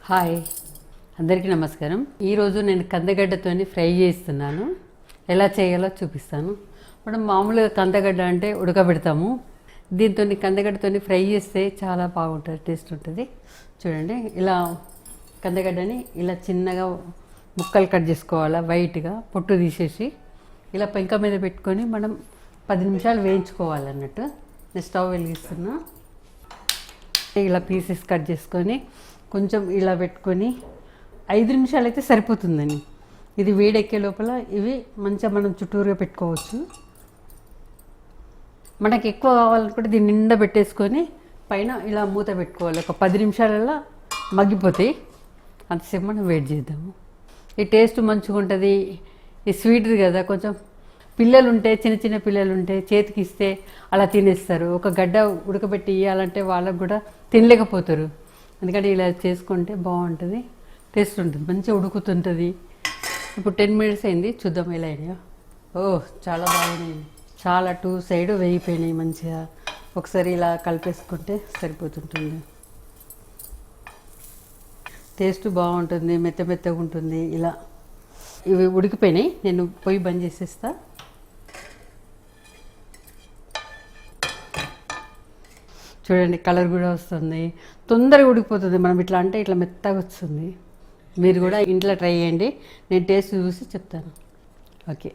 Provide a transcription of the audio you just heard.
Hi, అందరికీ నమస్కారం. ఈరోజు నేను కందగడ్డతోని ఫ్రై చేస్తున్నాను. ఎలా చేయాలో చూపిస్తాను. మనం మామూలుగా కందగడ్డ అంటే ఉడకబెడతాము. దీంతో కందగడ్డతోని ఫ్రై చేస్తే చాలా బాగుంటుంది, టేస్ట్ ఉంటుంది. చూడండి, ఇలా కందగడ్డని ఇలా చిన్నగా ముక్కలు కట్ చేసుకోవాలా, వైట్గా పొట్టు తీసేసి ఇలా పెంక మీద పెట్టుకొని మనం 10 నిమిషాలు వేయించుకోవాలన్నట్టు. నేను స్టవ్ వెలిగిస్తున్నా. ఇలా పీసెస్ కట్ చేసుకొని కొంచెం ఇలా పెట్టుకొని 5 నిమిషాలు అయితే సరిపోతుందని. ఇది వేడెక్కే లోపల ఇవి మంచిగా మనం చుట్టూరుగా పెట్టుకోవచ్చు. మనకి ఎక్కువ కావాలనుకుంటే దీన్ని నిండా పెట్టేసుకొని పైన ఇలా మూత పెట్టుకోవాలి. ఒక 10 నిమిషాలలో మగ్గిపోతాయి. అంతసేపు మనం వెయిట్ చేద్దాము. ఈ టేస్ట్ మంచిగా ఉంటుంది. ఈ స్వీట్ది కదా, కొంచెం పిల్లలు ఉంటే, చిన్న చిన్న పిల్లలు ఉంటే చేతికి ఇస్తే అలా తినేస్తారు. ఒక గడ్డ ఉడకబెట్టి ఇవ్వాలంటే వాళ్ళకు కూడా తినలేకపోతారు. ఎందుకంటే ఇలా చేసుకుంటే బాగుంటుంది, టేస్ట్ ఉంటుంది, మంచిగా ఉడుకుతుంటుంది. ఇప్పుడు 10 మినిట్స్ అయింది, చూద్దాం ఎలా అయినాయో. చాలా బాగున్నాయి. చాలా 2 సైడ్ వేగిపోయినాయి మంచిగా. ఒకసారి ఇలా కలిపేసుకుంటే సరిపోతుంటుంది. టేస్ట్ బాగుంటుంది, మెత్త మెత్తగా ఉంటుంది. ఇలా ఇవి ఉడికిపోయినాయి. నేను పొయ్యి బంద్ చేసేస్తా. చూడండి, కలర్ కూడా వస్తుంది, తొందరగా ఉడికిపోతుంది. మనం ఇట్లా అంటే ఇట్లా మెత్తగా వస్తుంది. మీరు కూడా ఇంట్లో ట్రై చేయండి. నేను టేస్ట్ చూసి చెప్తాను. ఓకే.